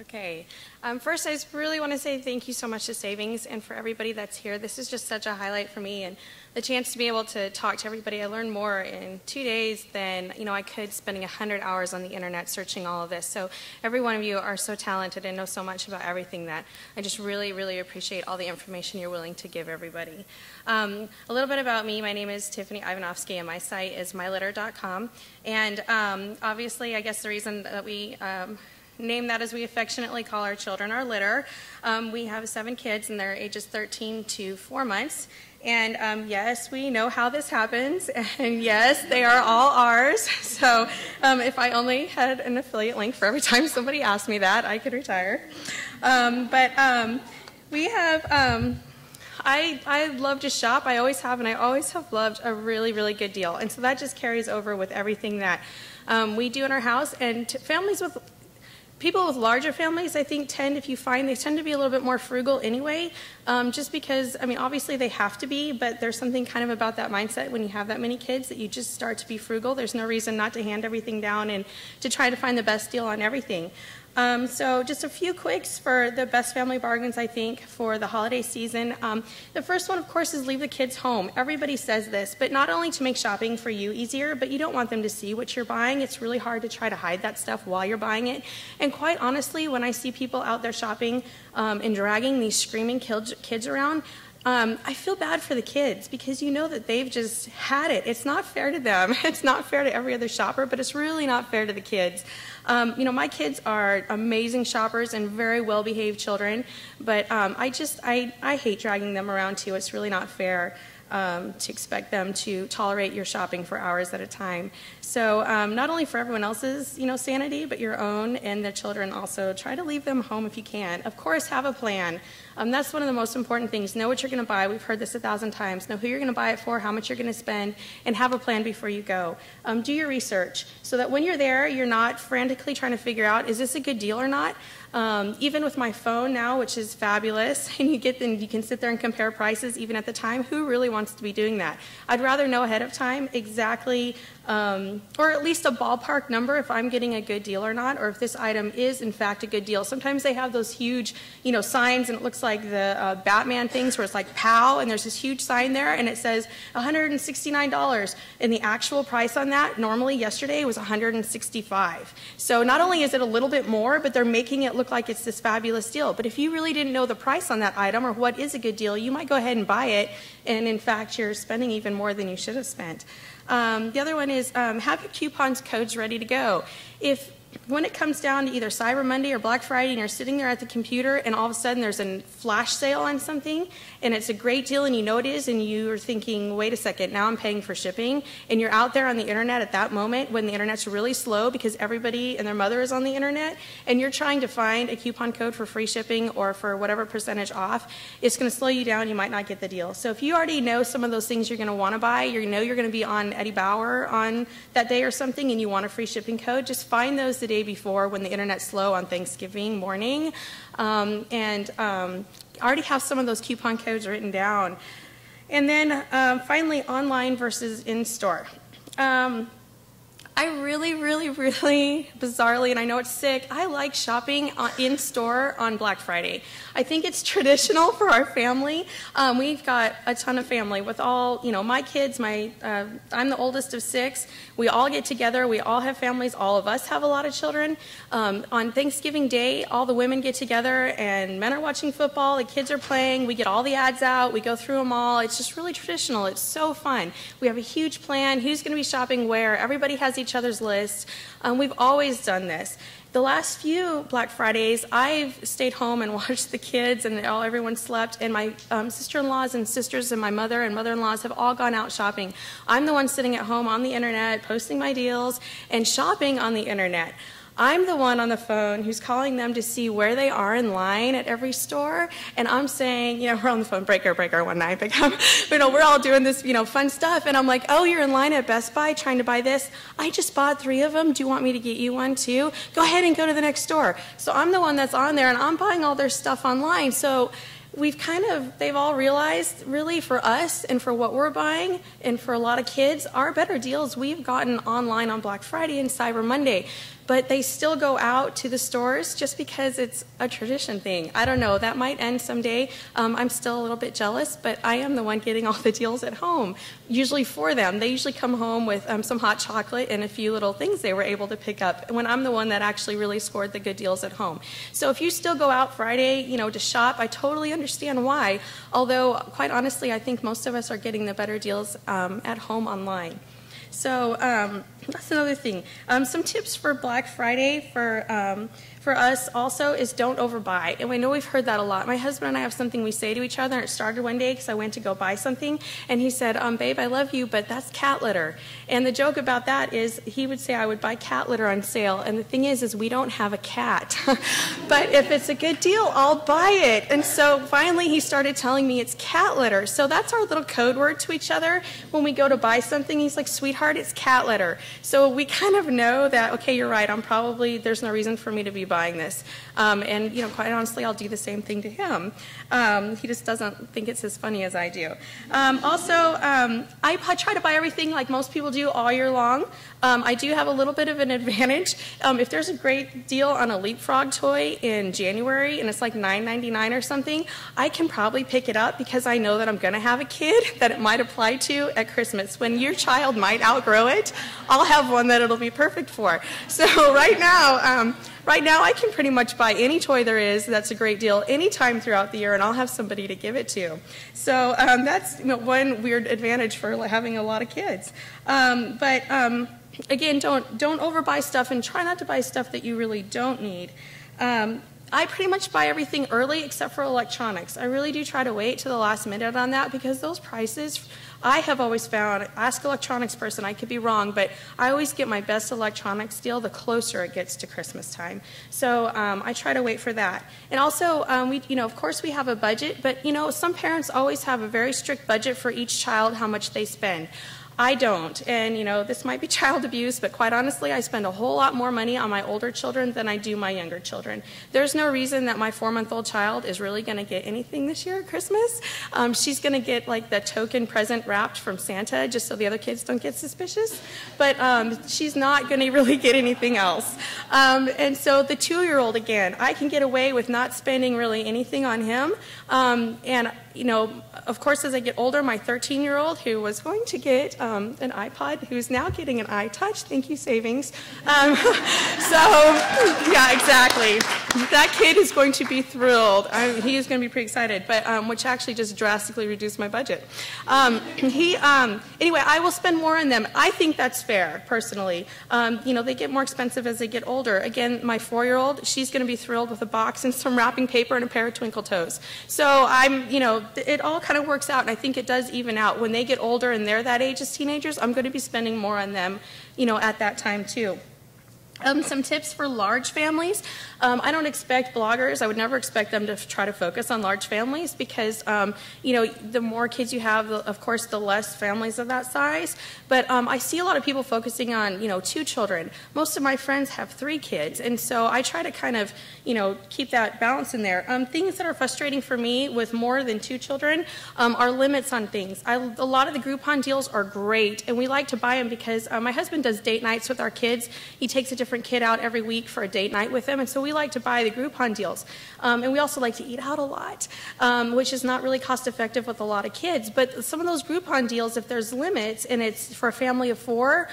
Okay. First, I just really want to say thank you so much to Savings and for everybody that's here. This is just such a highlight for me, and the chance to be able to talk to everybody. I learned more in 2 days than I could spending 100 hours on the internet searching all of this. So every one of you are so talented and know so much about everything that I just really, really appreciate all the information you're willing to give everybody. A little bit about me. My name is Tiffany Ivanovsky, and my site is mylitter.com. And obviously, I guess the reason that we name that as we affectionately call our children our litter. We have 7 kids, and they're ages 13 to 4 months. And yes, we know how this happens, and yes, they are all ours. So if I only had an affiliate link for every time somebody asked me that, I could retire. We have, I love to shop. I always have, and I always have loved a really, really good deal. And so that just carries over with everything that we do in our house. And people with larger families, I think, they tend to be a little bit more frugal anyway, just because, I mean, obviously they have to be, but there's something kind of about that mindset when you have that many kids that you just start to be frugal. There's no reason not to hand everything down and to try to find the best deal on everything. So just a few quicks for the best family bargains, I think, for the holiday season. The first one, of course, is leave the kids home. Everybody says this, but not only to make shopping for you easier, but you don't want them to see what you're buying. It's really hard to try to hide that stuff while you're buying it. And quite honestly, when I see people out there shopping and dragging these screaming kids around, I feel bad for the kids because you know that they've just had it. It's not fair to them. It's not fair to every other shopper, but it's really not fair to the kids. My kids are amazing shoppers and very well-behaved children, but I hate dragging them around too. It's really not fair to expect them to tolerate your shopping for hours at a time. So not only for everyone else's, sanity, but your own and the children also. Try to leave them home if you can. Of course, have a plan. That's one of the most important things. Know what you're going to buy. We've heard this 1,000 times. Know who you're going to buy it for, how much you're going to spend, and have a plan before you go. Do your research so that when you're there, you're not frantically trying to figure out, is this a good deal or not? Even with my phone now, which is fabulous, and you can sit there and compare prices even at the time. Who really wants to be doing that? I'd rather know ahead of time exactly, or at least a ballpark number if I'm getting a good deal or not, or if this item is in fact a good deal. Sometimes they have those huge, signs, and it looks like the Batman things where it's like POW, and there's this huge sign there, and it says $169, and the actual price on that normally yesterday was $165. So not only is it a little bit more, but they're making it look like it's this fabulous deal. But if you really didn't know the price on that item or what is a good deal, you might go ahead and buy it, and in fact you're spending even more than you should have spent. The other one is have your coupons codes ready to go. When it comes down to either Cyber Monday or Black Friday and you're sitting there at the computer and all of a sudden there's a flash sale on something and it's a great deal and you know it is and you're thinking, wait a second, now I'm paying for shipping, and you're out there on the internet at that moment when the internet's really slow because everybody and their mother is on the internet, and you're trying to find a coupon code for free shipping or for whatever percentage off, it's going to slow you down. You might not get the deal. So if you already know some of those things you're going to want to buy, you know you're going to be on Eddie Bauer on that day or something and you want a free shipping code, just find those the day before when the internet's slow on Thanksgiving morning, already have some of those coupon codes written down. And then finally, online versus in-store. I really, really, really, bizarrely, and I know it's sick, I like shopping in-store on Black Friday. I think it's traditional for our family. We've got a ton of family with all, my kids, I'm the oldest of 6. We all get together. We all have families. All of us have a lot of children. On Thanksgiving Day, all the women get together, and men are watching football. The kids are playing. We get all the ads out. We go through them all. It's just really traditional. It's so fun. We have a huge plan. Who's going to be shopping where? Everybody has each other's list. We've always done this. The last few Black Fridays, I've stayed home and watched the kids, and everyone slept, and my sister-in-laws and sisters and my mother and mother-in-laws have all gone out shopping. I'm the one sitting at home on the internet, posting my deals, and shopping on the internet. I'm the one on the phone who's calling them to see where they are in line at every store, and I'm saying, we're on the phone, breaker, one night, but we're all doing this, fun stuff, and I'm like, oh, you're in line at Best Buy trying to buy this? I just bought 3 of them. Do you want me to get you one too? Go ahead and go to the next store. So I'm the one that's on there, and I'm buying all their stuff online. So they've all realized, really, for us and for what we're buying and for a lot of kids, our better deals we've gotten online on Black Friday and Cyber Monday. but they still go out to the stores just because it's a tradition thing. I don't know, that might end someday. I'm still a little bit jealous, but I am the one getting all the deals at home, usually for them. They usually come home with some hot chocolate and a few little things they were able to pick up, when I'm the one that actually really scored the good deals at home. So if you still go out Friday, to shop, I totally understand why, although quite honestly, I think most of us are getting the better deals at home online. So that's another thing. Some tips for Black Friday for us also is don't overbuy. And I know we've heard that a lot. My husband and I have something we say to each other, and it started one day because I went to go buy something, and he said, babe, I love you, but that's cat litter. And the joke about that is he would say I would buy cat litter on sale, and the thing is we don't have a cat. But if it's a good deal, I'll buy it. And so finally he started telling me it's cat litter. So that's our little code word to each other. When we go to buy something, he's like, sweetheart, it's cat litter. So we kind of know that, okay, you're right, there's no reason for me to be buying this. And quite honestly, I'll do the same thing to him. He just doesn't think it's as funny as I do. I try to buy everything like most people do all year long. I do have a little bit of an advantage. If there's a great deal on a Leapfrog toy in January and it's like $9.99 or something, I can probably pick it up because I know that I'm going to have a kid that it might apply to at Christmas. When your child might outgrow it, I'll have one that it'll be perfect for. So right now I can pretty much buy any toy there is that's a great deal anytime throughout the year, and I'll have somebody to give it to. So that's one weird advantage for having a lot of kids. Again, don't overbuy stuff, and try not to buy stuff that you really don't need. I pretty much buy everything early except for electronics. I really do try to wait to the last minute on that because those prices, I have always found, ask electronics person, I could be wrong, but I always get my best electronics deal the closer it gets to Christmas time. So I try to wait for that. And also, of course we have a budget, but some parents always have a very strict budget for each child, how much they spend. I don't, and this might be child abuse, but quite honestly, I spend a whole lot more money on my older children than I do my younger children. There's no reason that my 4-month-old child is really going to get anything this year at Christmas. She's going to get like the token present wrapped from Santa, just so the other kids don't get suspicious, but she's not going to really get anything else. And so the 2-year-old, again, I can get away with not spending really anything on him, and of course, as I get older, my 13-year-old, who was going to get an iPod, who's now getting an iTouch, thank you, savings. Yeah, exactly. That kid is going to be thrilled. He is going to be pretty excited, but which actually just drastically reduced my budget. Anyway, I will spend more on them. I think that's fair, personally. They get more expensive as they get older. Again, my 4-year-old, she's going to be thrilled with a box and some wrapping paper and a pair of twinkle toes. So it all kind of works out, and I think it does even out. When they get older and they're that age as teenagers, I'm going to be spending more on them, at that time too. Some tips for large families. I don't expect bloggers, I would never expect them to try to focus on large families because, the more kids you have, of course, the less families of that size. But I see a lot of people focusing on, 2 children. Most of my friends have 3 kids, and so I try to kind of, keep that balance in there. Things that are frustrating for me with more than 2 children are limits on things. A lot of the Groupon deals are great, and we like to buy them because my husband does date nights with our kids. He takes a different kid out every week for a date night with them, and so we like to buy the Groupon deals. And we also like to eat out a lot, which is not really cost effective with a lot of kids. But some of those Groupon deals, if there's limits and it's for a family of 4,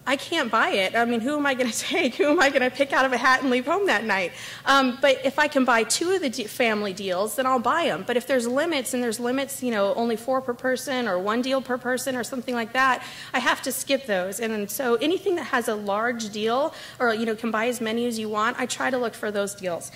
I can't buy it. I mean, who am I going to take? Who am I going to pick out of a hat and leave home that night? But if I can buy 2 of the family deals, then I'll buy them. But if there's limits, and there's limits, only 4 per person or 1 deal per person or something like that, I have to skip those. And so anything that has a large deal or, can buy as many as you want, I try to look for those deals.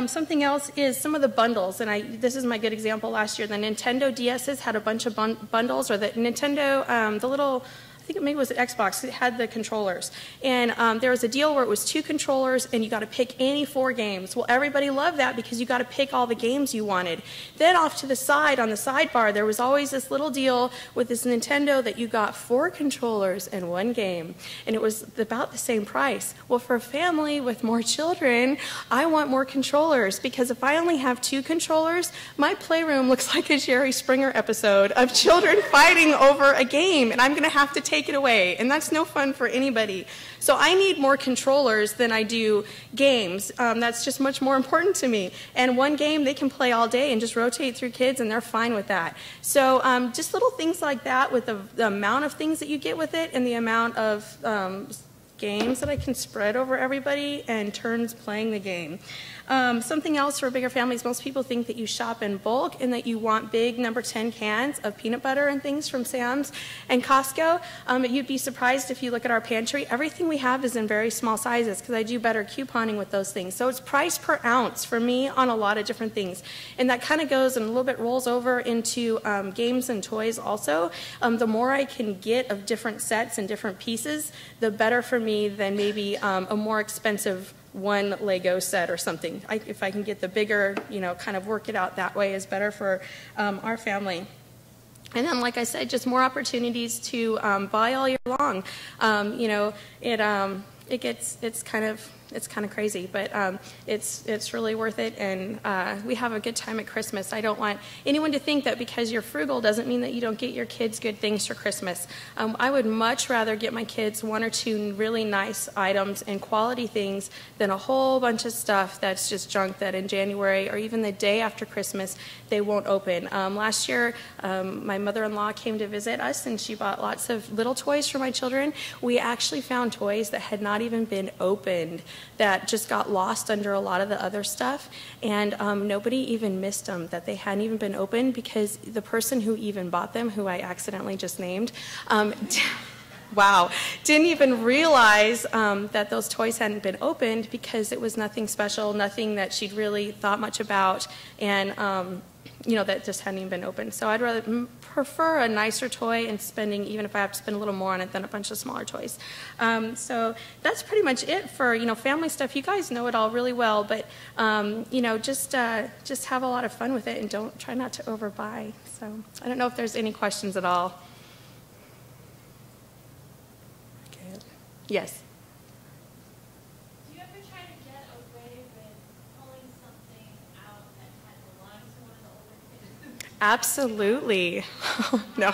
Something else is some of the bundles, and this is my good example last year. The Nintendo DS's had a bunch of bundles, or the Nintendo, the little, I think maybe it was at Xbox, it had the controllers. And there was a deal where it was 2 controllers and you got to pick any 4 games. Well, everybody loved that because you got to pick all the games you wanted. Then off to the side, on the sidebar, there was always this little deal with this Nintendo that you got 4 controllers and 1 game. And it was about the same price. Well, for a family with more children, I want more controllers because if I only have 2 controllers, my playroom looks like a Jerry Springer episode of children fighting over a game, and I'm going to have to take take it away, and that's no fun for anybody. So I need more controllers than I do games. That's just much more important to me. And one game they can play all day and just rotate through kids, and they're fine with that. So just little things like that with the amount of things that you get with it and the amount of games that I can spread over everybody and turns playing the game. Something else for bigger families, most people think that you shop in bulk and that you want big number 10 cans of peanut butter and things from Sam's and Costco. You'd be surprised if you look at our pantry. Everything we have is in very small sizes because I do better couponing with those things. So it's price per ounce for me on a lot of different things. And that kind of goes and a little bit rolls over into games and toys also. The more I can get of different sets and different pieces, the better for me than maybe a more expensive one Lego set or something. If I can get the bigger, kind of work it out that way is better for our family. And then, like I said, just more opportunities to buy all year long. It's kind of crazy, but it's really worth it, and we have a good time at Christmas. I don't want anyone to think that because you're frugal doesn't mean that you don't get your kids good things for Christmas. I would much rather get my kids one or two really nice items and quality things than a whole bunch of stuff that's just junk that in January or even the day after Christmas they won't open. Last year, my mother-in-law came to visit us, and she bought lots of little toys for my children. We actually found toys that had not even been opened that just got lost under a lot of the other stuff, and nobody even missed them, that they hadn't even been opened because the person who even bought them, who I accidentally just named, didn't even realize that those toys hadn't been opened because it was nothing special, nothing that she'd really thought much about, and that just hadn't even been opened. So I'd rather prefer a nicer toy and spending, even if I have to spend a little more on it, than a bunch of smaller toys. So that's pretty much it for family stuff. You guys know it all really well, but just have a lot of fun with it and try not to overbuy. So I don't know if there's any questions at all. Okay. Yes. Absolutely. No.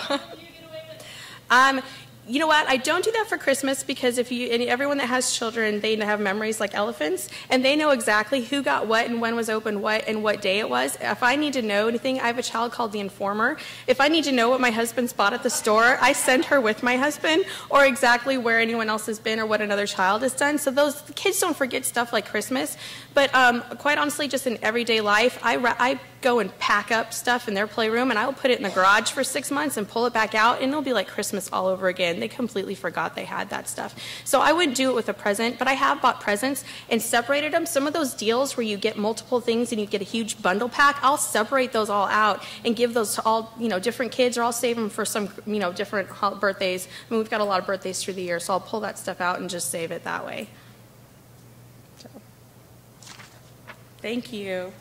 You know what? I don't do that for Christmas because everyone that has children, they have memories like elephants, and they know exactly who got what and when was open what and what day it was. If I need to know anything, I have a child called the Informer. If I need to know what my husband's bought at the store, I send her with my husband or exactly where anyone else has been or what another child has done. So those kids don't forget stuff like Christmas. But quite honestly, just in everyday life, I go and pack up stuff in their playroom, and I will put it in the garage for 6 months and pull it back out, and it'll be like Christmas all over again. They completely forgot they had that stuff. So I wouldn't do it with a present, but I have bought presents and separated them. Some of those deals where you get multiple things and you get a huge bundle pack, I'll separate those all out and give those to all different kids, or I'll save them for some different birthdays. I mean, we've got a lot of birthdays through the year, so I'll pull that stuff out and just save it that way. So, thank you.